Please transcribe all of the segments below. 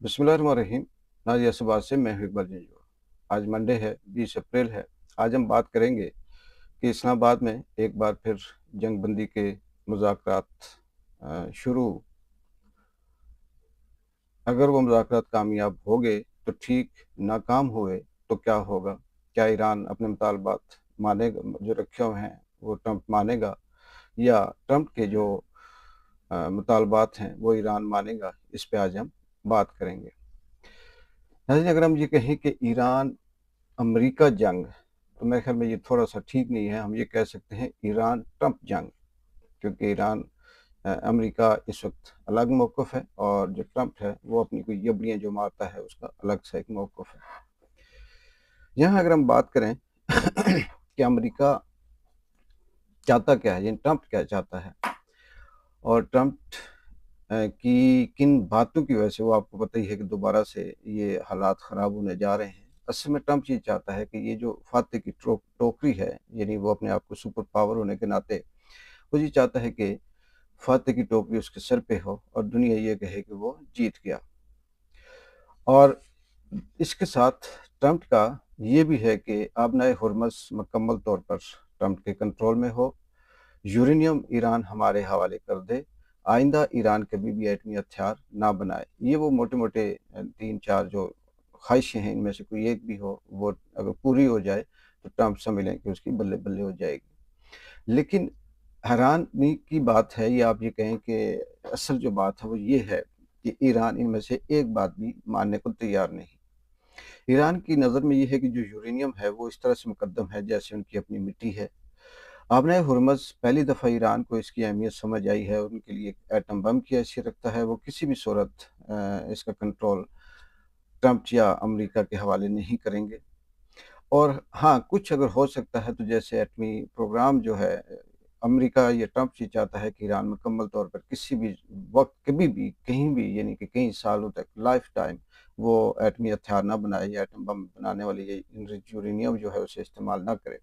बिस्मिल्लाहिर्रहमानिर्रहीम। नाज़िया सुबाह से मैं हूं इकबाल जंजू। आज मंडे है, 20 अप्रैल है। आज हम बात करेंगे कि इस्लामाबाद में एक बार फिर जंग बंदी के मुज़ाकरात शुरू। अगर वो मुज़ाकरात कामयाब हो गए तो ठीक, नाकाम हुए तो क्या होगा? क्या ईरान अपने मुतालबात मानेगा जो रखे हुए हैं, वो ट्रंप मानेगा, या ट्रंप के जो मुतालबात हैं वो ईरान मानेगा? इस पे आज हम बात करेंगे। नाज़रीन, अगर हम ये कहें कि ईरान अमेरिका जंग, तो मेरे ख्याल में ये थोड़ा सा ठीक नहीं है। हम ये कह सकते हैं ईरान ट्रंप जंग, क्योंकि ईरान अमेरिका इस वक्त अलग मौक़िफ़ है और जो ट्रंप है वो अपनी कोई जबड़ियाँ जो मारता है उसका अलग सा एक मौक़िफ़ है। यहाँ अगर हम बात करें कि अमेरिका चाहता क्या है, यानी ट्रंप क्या चाहता है, और ट्रंप की किन बातों की वजह से, वो आपको पता ही है कि दोबारा से ये हालात ख़राब होने जा रहे हैं। असल में ट्रंप ये चाहता है कि ये जो फातह की टोकरी है, यानी वो अपने आप को सुपर पावर होने के नाते वो ये चाहता है कि फातह की टोकरी उसके सर पे हो और दुनिया ये कहे कि वो जीत गया। और इसके साथ ट्रंप का ये भी है कि आबनाए हुर्मुज़ मुकम्मल तौर पर ट्रंप के कंट्रोल में हो, यूरेनियम ईरान हमारे हवाले कर दे, आइंदा ईरान कभी भी एटमी हथियार ना बनाए। ये वो मोटे मोटे 3-4 जो ख्वाहिशें हैं, इनमें से कोई एक भी हो, वो अगर पूरी हो जाए तो ट्रंप समझ कि उसकी बल्ले बल्ले हो जाएगी। लेकिन हैरानी की बात है, ये आप ये कहें कि असल जो बात है वो ये है कि ईरान इनमें से एक बात भी मानने को तैयार नहीं। ईरान की नज़र में ये है कि जो यूरेनियम है वो इस तरह से मुकद्दम है जैसे उनकी अपनी मिट्टी है। आबनाए हुर्मुज़ पहली दफ़ा ईरान को इसकी अहमियत समझ आई है, उनके लिए एक एटम बम की हैसियत रखता है। वो किसी भी सूरत इसका कंट्रोल ट्रंप या अमेरिका के हवाले नहीं करेंगे। और हाँ, कुछ अगर हो सकता है तो जैसे एटमी प्रोग्राम जो है, अमेरिका या ट्रंप ये चाहता है कि ईरान मुकम्मल तौर पर किसी भी वक्त, कभी भी, कहीं भी, यानी कि कई सालों तक, लाइफ टाइम वो एटमी हथियार ना बनाए या एटम बम बनाने वाली ये यूरेनियम जो है उसे इस्तेमाल ना करे।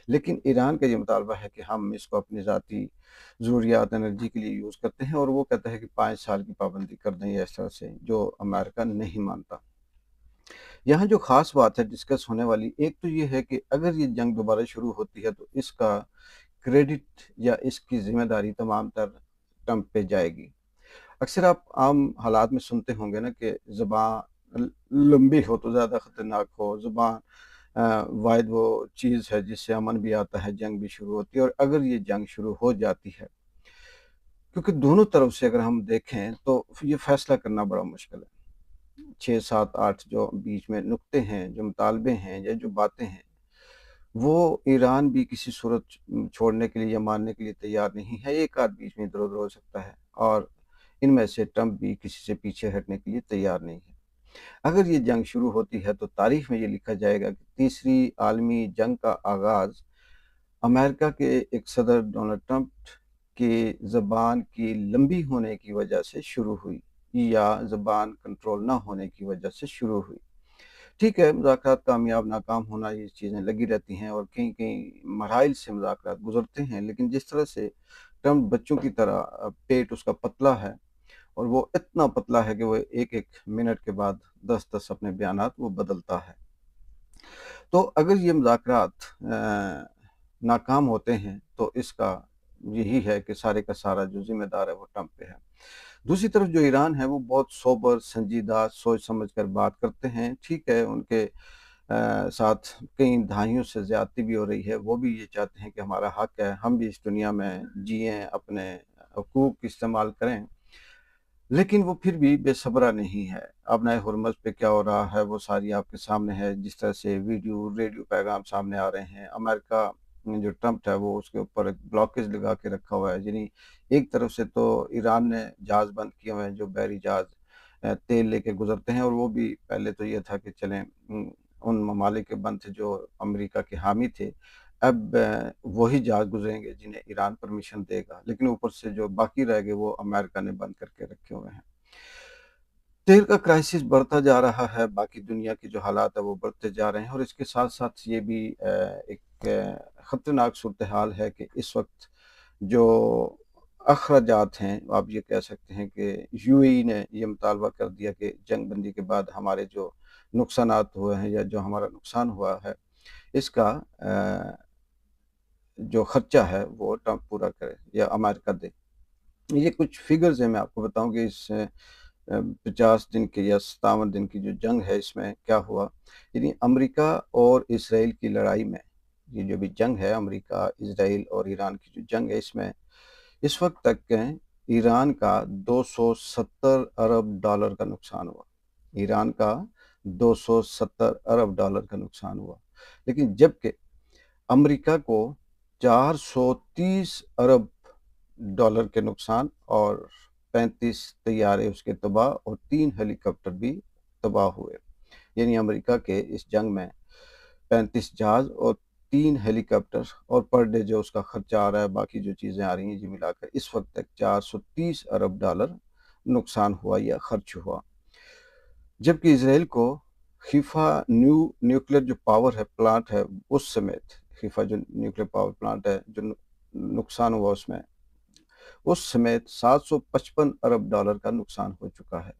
लेकिन ईरान का ये मुतालबा है कि हम इसको अपनी ज़ाती ज़रूरियात एनर्जी के लिए यूज़ करते हैं, और वो कहता है कि 5 साल की पाबंदी कर दें या इस तरह से, जो अमेरिका नहीं मानता। यहाँ जो ख़ास बात है डिस्कस होने वाली, एक तो ये है कि अगर ये जंग दोबारा शुरू होती है तो इसका क्रेडिट या इसकी ज़िम्मेदारी तमाम तर ट्रंप पे जाएगी। अक्सर आप आम हालात में सुनते होंगे ना कि ज़ुबान लंबी हो तो ज़्यादा ख़तरनाक हो, ज़ुबान वाहिद वो चीज़ है जिससे अमन भी आता है, जंग भी शुरू होती है। और अगर ये जंग शुरू हो जाती है, क्योंकि दोनों तरफ से अगर हम देखें तो ये फ़ैसला करना बड़ा मुश्किल है। 6, 7, 8 जो बीच में नुक्ते हैं, जो मुतालबे हैं या जो बातें हैं, वो ईरान भी किसी सूरत छोड़ने के लिए या मानने के लिए तैयार नहीं है। एक आध बीच में इधर-उधर हो सकता है, और इनमें से ट्रंप भी किसी से पीछे हटने के लिए तैयार नहीं है। अगर ये जंग शुरू होती है तो तारीख में ये लिखा जाएगा कि तीसरी आलमी जंग का आगाज़ अमेरिका के एक सदर डोनाल्ड ट्रंप की ज़बान की लंबी होने की वजह से शुरू हुई, या ज़बान कंट्रोल ना होने की वजह से शुरू हुई। ठीक है, मुज़ाकरात कामयाब नाकाम होना, ये चीज़ें लगी रहती हैं और कई-कई मराइल से मुज़ाकरात गुज़रते हैं, लेकिन जिस तरह से ट्रंप बच्चों की तरह पेट उसका पतला है, और वो इतना पतला है कि वो 1-1 मिनट के बाद 10-10 अपने बयानात वो बदलता है। तो अगर ये मुज़ाकरात नाकाम होते हैं तो इसका यही है कि सारे का सारा जो ज़िम्मेदार है वो ट्रंप पे है। दूसरी तरफ जो ईरान है वो बहुत सोबर, संजीदा, सोच समझ कर बात करते हैं। ठीक है, उनके साथ कई दहाइयों से ज़्यादती भी हो रही है। वो भी ये चाहते हैं कि हमारा हक है, हम भी इस दुनिया में जिएँ, अपने हकूक़ इस्तेमाल करें। लेकिन वो फिर भी बेसब्रा नहीं है। अब नए हुर्मुज़ पे क्या हो रहा है वो सारी आपके सामने है। जिस तरह से वीडियो, रेडियो पैगाम सामने आ रहे हैं। अमेरिका जो ट्रंप है वो उसके ऊपर एक ब्लॉकेज लगा के रखा हुआ है। यानी एक तरफ से तो ईरान ने जहाज़ बंद किए हुए हैं, जो बहरी जहाज़ तेल लेके गुज़रते हैं, और वो भी पहले तो ये था कि चलें उन ममालिक के बंद थे जो अमेरिका के हामी थे। अब वही जहाज़ गुज़रेंगे जिन्हें ईरान परमिशन देगा, लेकिन ऊपर से जो बाकी रह गए वो अमेरिका ने बंद करके रखे हुए हैं। तेल का क्राइसिस बढ़ता जा रहा है, बाकी दुनिया के जो हालात है वो बढ़ते जा रहे हैं, और इसके साथ-साथ ये भी एक ख़तरनाक सूरत-ए-हाल है कि इस वक़्त जो अखराजात हैं, आप ये कह सकते हैं कि यूएई ने ये मुतालबा कर दिया कि जंग बंदी के बाद हमारे जो नुकसानात हुए हैं या जो हमारा नुकसान हुआ है, इसका जो खर्चा है वो ट्रंप पूरा करे या अमेरिका दे। ये कुछ फिगर्स हैं, मैं आपको बताऊं कि इस 50 दिन की या 57 दिन की जो जंग है इसमें क्या हुआ। यानी अमेरिका और इसराइल की लड़ाई में ये जो भी जंग है, अमेरिका, इसराइल और ईरान की जो जंग है, इसमें इस वक्त तक ईरान का 270 अरब डॉलर का नुकसान हुआ। ईरान का 270 अरब डॉलर का नुकसान हुआ, लेकिन जबकि अमेरिका को 430 अरब डॉलर के नुकसान और 35 तैयारे उसके तबाह और 3 हेलीकॉप्टर भी तबाह हुए। यानी अमेरिका के इस जंग में 35 जहाज और 3 हेलीकॉप्टर और पर डे जो उसका खर्चा आ रहा है, बाकी जो चीज़ें आ रही हैं, ये मिलाकर इस वक्त तक 430 अरब डॉलर नुकसान हुआ या खर्च हुआ। जबकि इसराइल को खीफा न्यूक्लियर जो पावर है प्लांट है उस समेत, खीफा जो न्यूक्लियर पावर प्लांट है जो नुकसान हुआ उसमें, उस समेत 755 अरब डॉलर का नुकसान हो चुका है।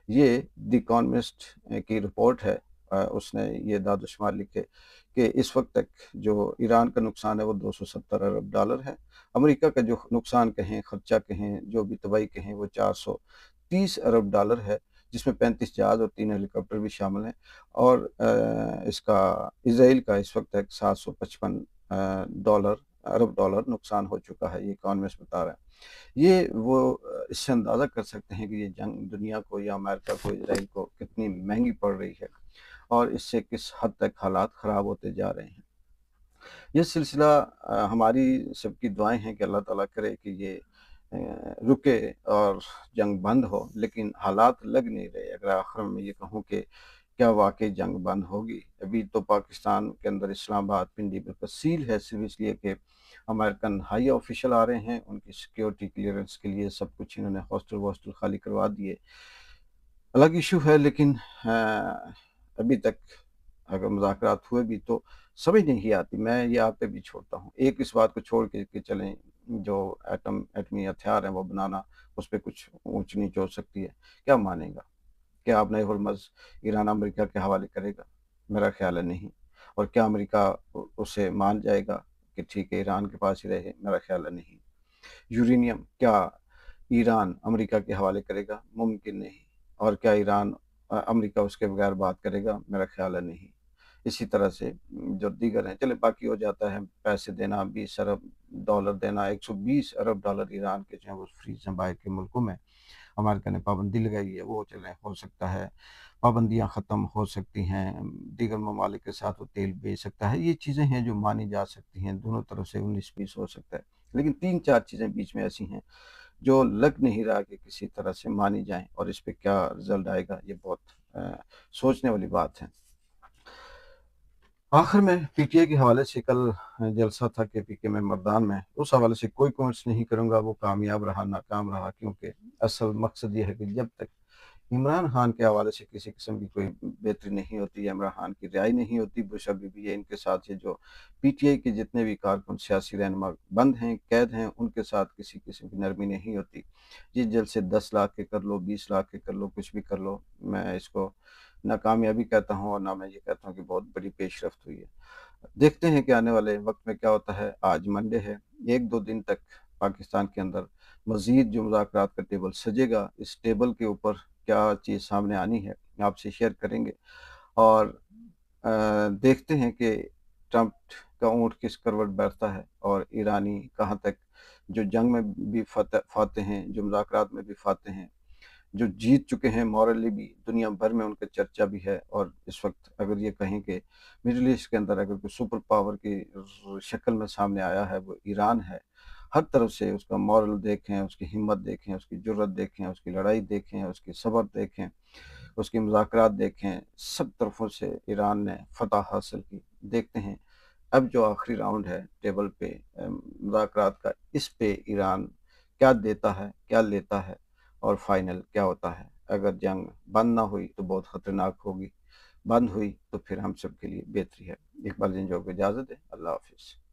ये द इकोनॉमिस्ट की रिपोर्ट है। उसने ये दादुशुमार लिखे कि इस वक्त तक जो ईरान का नुकसान है वो 270 अरब डॉलर है। अमेरिका का जो नुकसान कहें, खर्चा कहें, जो भी तबाही कहें, वो 430 अरब डॉलर है, जिसमें 35 जहाज और 3 हेलीकॉप्टर भी शामिल हैं। और इसका इसराइल का इस वक्त तक 755 अरब डॉलर नुकसान हो चुका है, ये इकोनॉमिस्ट बता रहा है। ये वो इससे अंदाज़ा कर सकते हैं कि ये जंग दुनिया को या अमेरिका को, इसराइल को कितनी महंगी पड़ रही है और इससे किस हद तक हालात ख़राब होते जा रहे हैं। ये सिलसिला हमारी सबकी दुआएं हैं कि अल्लाह ताला करे कि ये रुके और जंग बंद हो, लेकिन हालात लग नहीं रहे। अगर आखिर में ये कहूँ कि क्या वाकई जंग बंद होगी? अभी तो पाकिस्तान के अंदर इस्लामाबाद पिंडी बिल्कुल सील है, सिर्फ इसलिए कि अमेरिकन हाई ऑफिशियल आ रहे हैं, उनकी सिक्योरिटी क्लियरेंस के लिए सब कुछ इन्होंने हॉस्टल वॉस्टल खाली करवा दिए। अलग इशू है, लेकिन अभी तक अगर मुज़ाकरात हुए भी तो समझ नहीं आती। मैं ये आप पे भी छोड़ता हूँ। एक इस बात को छोड़ के चलें, जो एटमी हथियार हैं वो बनाना, उस पे कुछ ऊंच नीच हो सकती है, क्या मानेगा? क्या अब नए हरमज़ ईरान अमेरिका के हवाले करेगा? मेरा ख्याल है नहीं। और क्या अमेरिका उसे मान जाएगा कि ठीक है ईरान के पास ही रहे? मेरा ख्याल है नहीं। यूरेनियम क्या ईरान अमेरिका के हवाले करेगा? मुमकिन नहीं। और क्या ईरान अमेरिका उसके बगैर बात करेगा? मेरा ख्याल है नहीं। इसी तरह से जो दीगर हैं, चले बाकी हो जाता है, पैसे देना 20 अरब डॉलर देना, 120 अरब डॉलर ईरान के जो है वो फ्रीज हैं बाहर के मुल्कों में, अमेरिका ने पाबंदी लगाई है, वो चले हो सकता है पाबंदियाँ ख़त्म हो सकती हैं, दीगर ममालिक के साथ वो तेल बेच सकता है। ये चीज़ें हैं जो मानी जा सकती हैं, दोनों तरफ से 19-20 हो सकता है। लेकिन 3-4 चीज़ें बीच में ऐसी हैं जो लग नहीं रहा कि किसी तरह से मानी जाएं, और इस पे क्या रिजल्ट आएगा ये बहुत सोचने वाली बात है। आखिर में पीटीआई के हवाले से कल जलसा था केपीके में मर्दान में, उस हवाले से कोई कमेंट्स नहीं करूंगा, वो कामयाब रहा नाकाम रहा, क्योंकि असल मकसद ये है कि जब तक इमरान खान के हवाले से किसी किस्म की कोई बेहतरी नहीं होती है, इमरान खान की रिहाई नहीं होती, बुश अभी भी है, इनके साथ ये जो पीटीआई के जितने भी कारकुन सियासी रहनुमा बंद हैं, कैद हैं, उनके साथ किसी किस्म की नरमी नहीं होती। जिस जल्द से 10 लाख के कर लो, 20 लाख के कर लो, कुछ भी कर लो, मैं इसको नाकामयाबी कहता हूँ और ना मैं ये कहता हूँ कि बहुत बड़ी पेशरफ्त हुई है। देखते हैं कि आने वाले वक्त में क्या होता है। आज मंडे है, 1-2 दिन तक पाकिस्तान के अंदर मज़ीद जो मुज़ाकरात का टेबल सजेगा, इस टेबल के ऊपर क्या चीज़ सामने आनी है आपसे शेयर करेंगे। और देखते हैं कि ट्रंप का ऊँट किस करवट बैठता है और ईरानी कहाँ तक जो जंग में भी फाते हैं, जो मुज़ाकरात में भी फाते हैं, जो जीत चुके हैं मॉरली भी, दुनिया भर में उनका चर्चा भी है। और इस वक्त अगर ये कहें कि मिडिल ईस्ट के अंदर अगर कोई सुपर पावर की शक्ल में सामने आया है वो ईरान है। हर तरफ से उसका मॉरल देखें, उसकी हिम्मत देखें, उसकी जुर्रत देखें, उसकी लड़ाई देखें, उसकी सब्र देखें, उसकी मुज़ाकरात देखें, सब तरफों से ईरान ने फतह हासिल की। देखते हैं अब जो आखिरी राउंड है टेबल पे मुज़ाकरात का, इस पे ईरान क्या देता है, क्या लेता है और फाइनल क्या होता है। अगर जंग बंद ना हुई तो बहुत ख़तरनाक होगी, बंद हुई तो फिर हम सब के लिए बेहतरी है। इकबाल जिंजो को इजाज़त दें। अल्लाह हाफिज़।